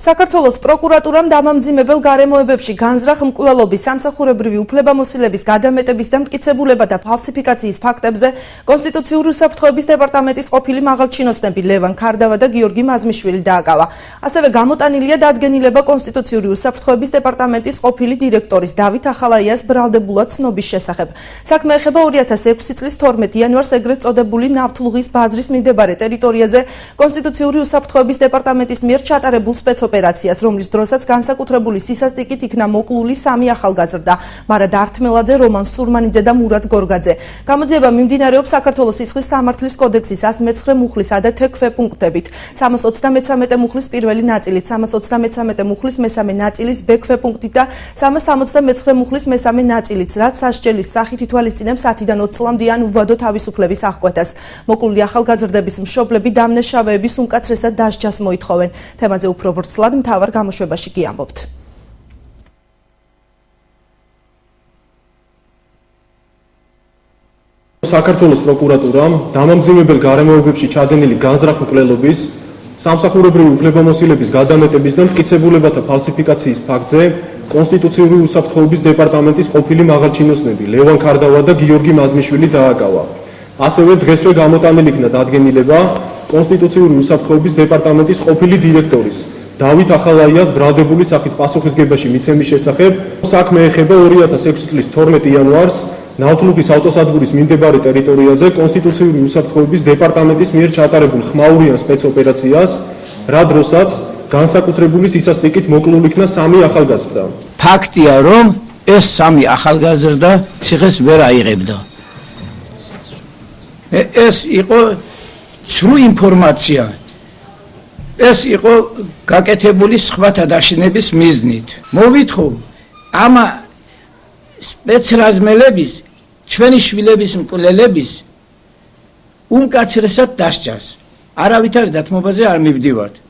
საქართველოს პროკურატურამ დამამძიმებელ გარემოებებში განზრახ მკვლელობის, სამსახურებრივი უფლებამოსილების გადამეტების და მტკიცებულებათა ფალსიფიკაციის ფაქტებზე კონსტიტუციური უსაფრთხოების დეპარტამენტის ყოფილი მაღალჩინოსნები ლევან ქარდავა და გიორგი მაზმიშვილი დააკავა. ასევე გამოტანილია დადგენილება კონსტიტუციური უსაფრთხოების დეპარტამენტის ყოფილი დირექტორის დავით ახალაიას ბრალდებულად ცნობის შესახებ. საქმე ეხება 2006 წლის 12 იანვარს ეგრეთ წოდებული ნავთლუღის ბაზრის მიმდებარე ტერიტორიაზე კონსტიტუციური უსაფრთხოების დეპარტამენტის მიერ ჩატარებულ სპეცოპერაციას, რომლის დროსაც განსაკუთრებული სისასტიკით იქნა მოკლული 3 ახალგაზრდა: მარა დართმელაძე, რომან სურმანიძე და მურად გორგაძე. გამოძიება მიმდინარეობს საქართველოს სისხლის სამართლის კოდექსის 119 მუხლისა და თქფ პუნქტებით. 333 მუხლის პირველი ნაწილით, 333 მუხლის მესამე ნაწილის ბქფ პუნქტით და 369 მუხლის მესამე ნაწილით, რაც სასჯელის სახით ითვალისწინებს 10-დან 20 წლამდე უვადო თავისუფლების აღკვეთას. მოკლული ახალგაზრდების მშობლები დამნაშავეების უმკაცრესად დასჯას მოითხოვენ. თემაზე უფრო ვრცლად მთავარ გამოშვებაში გიამბობთ. საქართველოს პროკურატურამ დამამძიმებელ გარემოებებში ჩადენილი განზრახ მკვლელობის, სამსახურებრივი უფლებამოსილების გადამეტების და მტკიცებულებათა ფალსიფიკაციის ფაქტზე კონსტიტუციური უსაფრთხოების დეპარტამენტის ყოფილი მაღალჩინოსნები ლევან ქარდავა და გიორგი მაზმიშვილი დააკავა. ასევე დღესვე გამოტანილი იქნა დადგენილება კონსტიტუციური უსაფრთხოების დეპარტამენტის ყოფილი დირექტორის დავით ახალაიას ბრალდებული სახით პასუხისგებაში მიცემის შესახებ. საქმე ეხება 2006 წლის 12 იანვარს ნავთლუღის ავტოსადგურის მიმდებარე ტერიტორიაზე კონსტიტუციური უსაფრთხოების დეპარტამენტის მიერ ჩატარებულ ხმაურიან სპეცოპერაციას, რა დროსაც განსაკუთრებული სისასტიკით მოკლული იქნა 3 ახალგაზრდა. ფაქტია, რომ ეს 3 ახალგაზრდა ციხეს ვერ აიღებდა. ეს იყო ცრუ ინფორმაცია. ეს იყო გაკეთებული სხვათა დაშინების მიზნით. მოვითხოვ ამ სპეცრაზმელების ჩვენი შვილების მკვლელების უმკაცრესად დასჯას. არავითარი დათმობაზე არ მივდივართ.